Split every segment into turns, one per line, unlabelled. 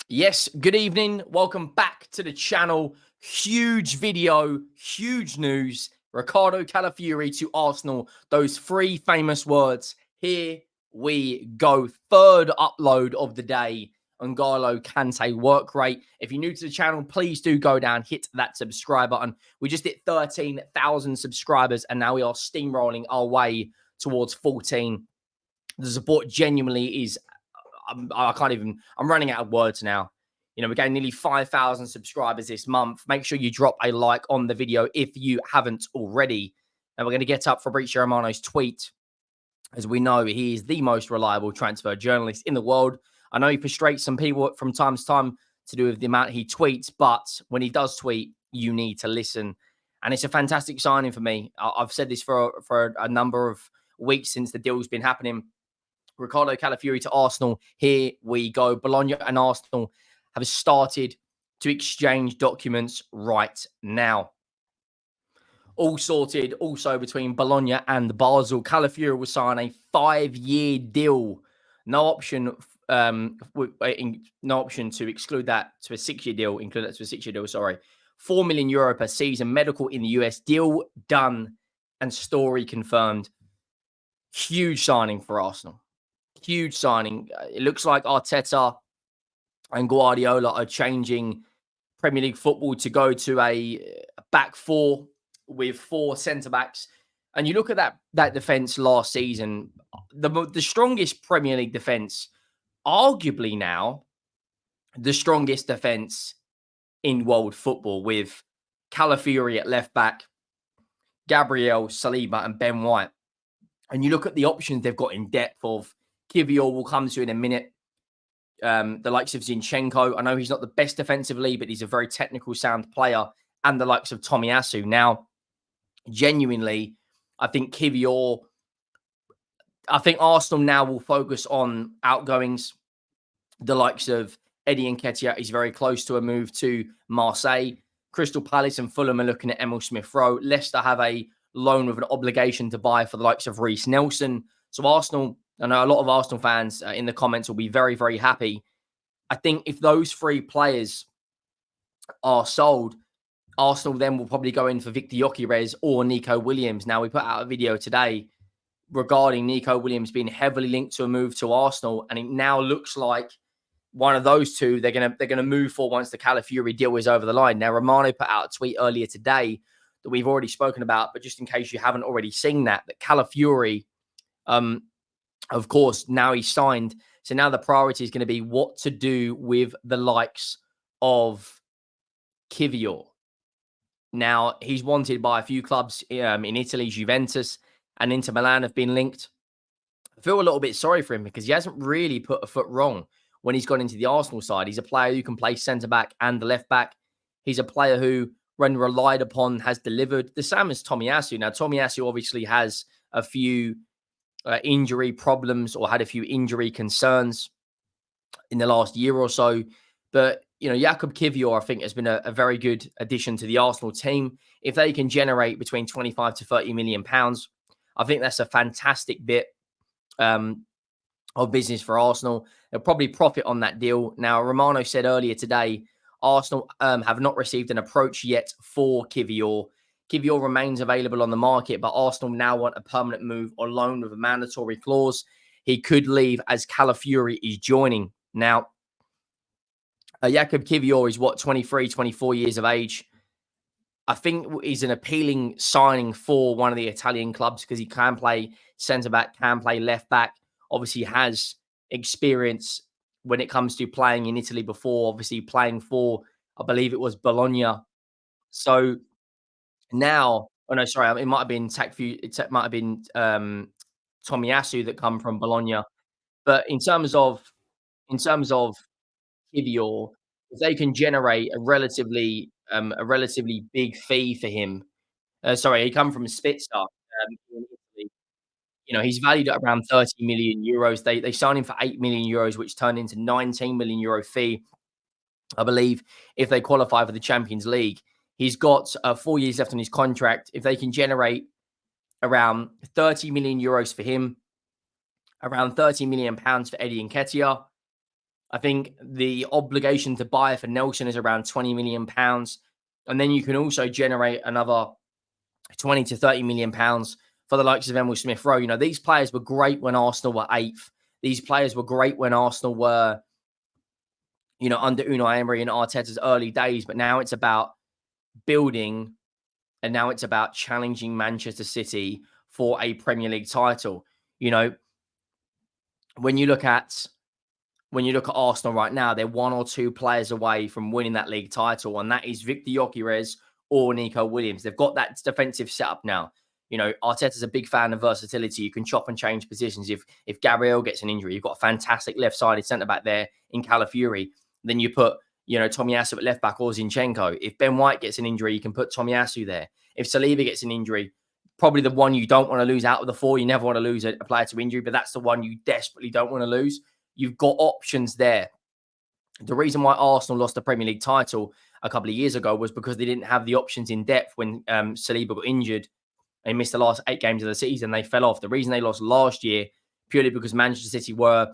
Yes, good evening. Welcome back to the channel. Huge video, huge news. Ricardo Calafori to Arsenal. Those three famous words. Here we go. Third upload of the day. N'Golo Kante work rate. If you're new to the channel, please do go down, hit that subscribe button. We just hit 13,000 subscribers and now we are steamrolling our way towards 14. The support genuinely is I can't even, I'm running out of words now. You know, we're getting nearly 5,000 subscribers this month. Make sure you drop a like on the video if you haven't already. And we're going to get up Fabrizio Romano's tweet. As we know, he is the most reliable transfer journalist in the world. I know he frustrates some people from time to time to do with the amount he tweets, but when he does tweet, you need to listen. And it's a fantastic signing for me. I've said this for a number of weeks since the deal's been happening. Ricardo Calafori to Arsenal. Here we go. Bologna and Arsenal have started to exchange documents right now. All sorted also between Bologna and Basel. Calafiori will sign a 5-year deal. No option to exclude that to a 6-year deal, include that to a 6-year deal, sorry. €4 million per season, medical in the US, deal done and story confirmed. Huge signing for Arsenal. Huge signing. It looks like Arteta and Guardiola are changing Premier League football to go to a back four with 4 centre backs. And you look at that defense last season, the strongest Premier League defense, arguably now the strongest defense in world football, with Calafiori at left back, Gabriel, Saliba, and Ben White. And you look at the options they've got in depth of Kivior will come to in a minute. The likes of Zinchenko. I know he's not the best defensively, but he's a very technical, sound player. And the likes of Tomiyasu. Now, genuinely, I think Kivior, I think Arsenal now will focus on outgoings. The likes of Eddie Nketiah is very close to a move to Marseille. Crystal Palace and Fulham are looking at Emil Smith-Rowe. Leicester have a loan with an obligation to buy for the likes of Reece Nelson. So Arsenal, I know a lot of Arsenal fans in the comments will be very, very happy. I think if those 3 players are sold, Arsenal then will probably go in for Victor Gyökeres or Nico Williams. Now, we put out a video today regarding Nico Williams being heavily linked to a move to Arsenal, and it now looks like one of those two they're gonna move for once the Calafiori deal is over the line. Now, Romano put out a tweet earlier today that we've already spoken about, but just in case you haven't already seen that Calafiori, of course, now he's signed. So now the priority is going to be what to do with the likes of Kivior. Now, he's wanted by a few clubs in Italy. Juventus and Inter Milan have been linked. I feel a little bit sorry for him because he hasn't really put a foot wrong when he's gone into the Arsenal side. He's a player who can play centre-back and the left-back. He's a player who, when relied upon, has delivered. The same as Tomiyasu. Now, Tomiyasu obviously has a few injury problems or had a few injury concerns in the last year or so. But, you know, Jakub Kivior, I think, has been a very good addition to the Arsenal team. If they can generate between 25 to 30 million pounds, I think that's a fantastic bit of business for Arsenal. They'll probably profit on that deal. Now, Romano said earlier today, Arsenal have not received an approach yet for Kivior. Kivior remains available on the market, but Arsenal now want a permanent move or loan with a mandatory clause. He could leave as Calafiori is joining. Now, Jakub Kivior is 23, 24 years of age. I think he's an appealing signing for one of the Italian clubs because he can play centre-back, can play left-back. Obviously has experience when it comes to playing in Italy before, obviously playing for, I believe it was Bologna. So now, oh no, sorry, it might have been it might have been Tomiyasu that come from Bologna. But in terms of Kivior, if they can generate a relatively big fee for him. Sorry, he come from Spitzer in Italy. You know, he's valued at around 30 million euros. They signed him for 8 million euros, which turned into 19 million euro fee, I believe, if they qualify for the Champions League. He's got 4 years left on his contract. If they can generate around 30 million euros for him, around 30 million pounds for Eddie Nketiah, I think the obligation to buy for Nelson is around £20 million. And then you can also generate another 20 to 30 million pounds for the likes of Emil Smith Rowe. You know, these players were great when Arsenal were 8th. These players were great when Arsenal were, you know, under Unai Emery and Arteta's early days. But now it's about building, and now it's about challenging Manchester City for a Premier League title. You know, when you look at Arsenal right now, they're 1 or 2 players away from winning that league title, and that is Victor Gyökeres or Nico Williams. They've got that defensive setup now. You know, Arteta's a big fan of versatility. You can chop and change positions. If Gabriel gets an injury, you've got a fantastic left-sided centre-back there in Calafiori. Then you put, you know, Tomiyasu at left-back or Zinchenko. If Ben White gets an injury, you can put Tomiyasu there. If Saliba gets an injury, probably the one you don't want to lose out of the 4. You never want to lose a player to injury, but that's the one you desperately don't want to lose. You've got options there. The reason why Arsenal lost the Premier League title a couple of years ago was because they didn't have the options in depth when Saliba got injured. They missed the last 8 games of the season. They fell off. The reason they lost last year, purely because Manchester City were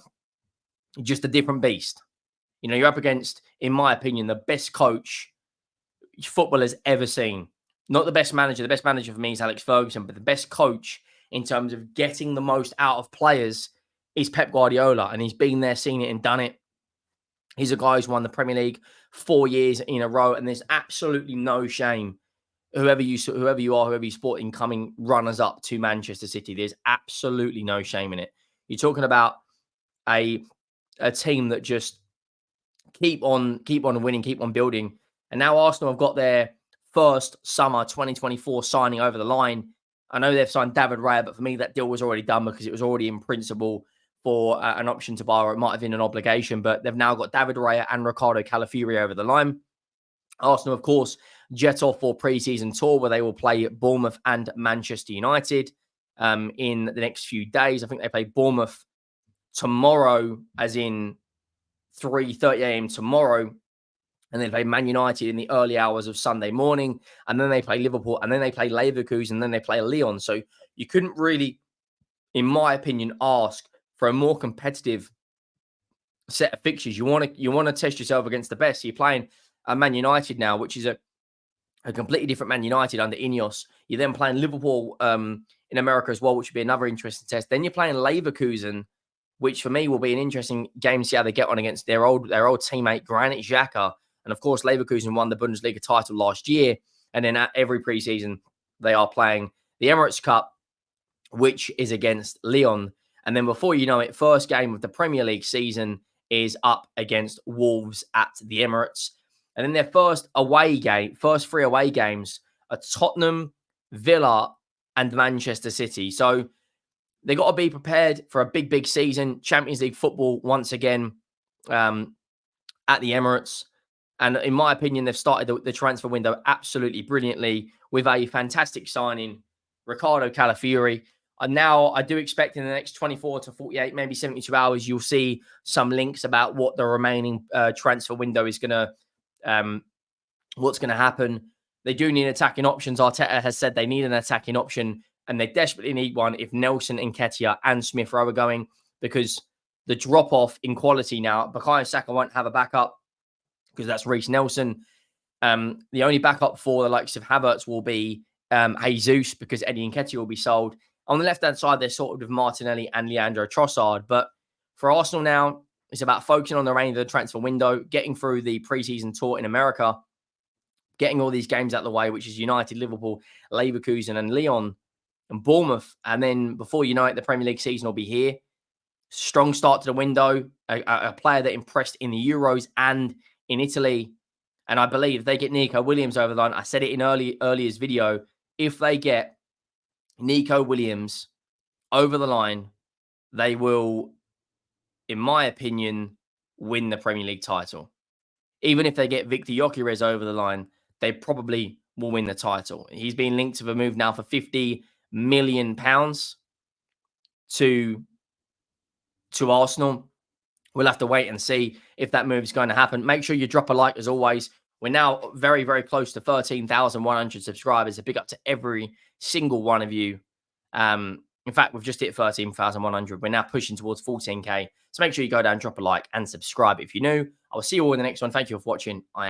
just a different beast. You know, you're up against, in my opinion, the best coach football has ever seen. Not the best manager. The best manager for me is Alex Ferguson, but the best coach in terms of getting the most out of players is Pep Guardiola. And he's been there, seen it and done it. He's a guy who's won the Premier League 4 years in a row. And there's absolutely no shame, whoever you are, whoever you support, in coming runners up to Manchester City. There's absolutely no shame in it. You're talking about a team that just keep on winning, keep on building. And now Arsenal have got their first summer 2024 signing over the line. I know they've signed David Raya, but for me, that deal was already done because it was already in principle for an option to buy, or it might have been an obligation. But they've now got David Raya and Ricardo Calafori over the line. Arsenal, of course, jet off for pre-season tour where they will play Bournemouth and Manchester United in the next few days. I think they play Bournemouth tomorrow, as in 3:30 a.m. tomorrow. And then they play Man United in the early hours of Sunday morning. And then they play Liverpool. And then they play Leverkusen. And then they play Lyon. So you couldn't really, in my opinion, ask for a more competitive set of fixtures. You want to test yourself against the best. So you're playing Man United now, which is a completely different Man United under Ineos. You're then playing Liverpool in America as well, which would be another interesting test. Then you're playing Leverkusen, which for me will be an interesting game to see how they get on against their old teammate Granit Xhaka. And of course, Leverkusen won the Bundesliga title last year. And then at every preseason, they are playing the Emirates Cup, which is against Lyon. And then before you know it, first game of the Premier League season is up against Wolves at the Emirates. And then their first 3 away games are Tottenham, Villa, and Manchester City. So they got to be prepared for a big, big season. Champions League football once again at the Emirates. And in my opinion, they've started the transfer window absolutely brilliantly with a fantastic signing, Ricardo Calafori. And now I do expect in the next 24 to 48, maybe 72 hours, you'll see some links about what the remaining transfer window is going to, what's going to happen. They do need attacking options. Arteta has said they need an attacking option, and they desperately need one if Nelson, Nketiah, and Smith Rowe are going, because the drop-off in quality now, Bukayo Saka won't have a backup because that's Reece Nelson. The only backup for the likes of Havertz will be Jesus, because Eddie Nketiah will be sold. On the left-hand side, they're sorted with Martinelli and Leandro Trossard. But for Arsenal now, it's about focusing on the remainder of the transfer window, getting through the preseason tour in America, getting all these games out of the way, which is United, Liverpool, Leverkusen, and Lyon, and Bournemouth. And then before you know it, the Premier League season will be here. Strong start to the window, a player that impressed in the Euros and in Italy. And I believe if they get Nico Williams over the line, I said it in earlier's video, if they get Nico Williams over the line, they will, in my opinion, win the Premier League title. Even if they get Victor Gyökeres over the line, they probably will win the title. He's been linked to a move now for £50 million to Arsenal. We'll have to wait and see if that move is going to happen. Make sure you drop a like as always. We're now very, very close to 13,100 subscribers. A big up to every single one of you. In fact, we've just hit 13,100. We're now pushing towards 14K. So So make sure you go down, drop a like, and subscribe if you're new. I will see you all in the next one. Thank you for watching.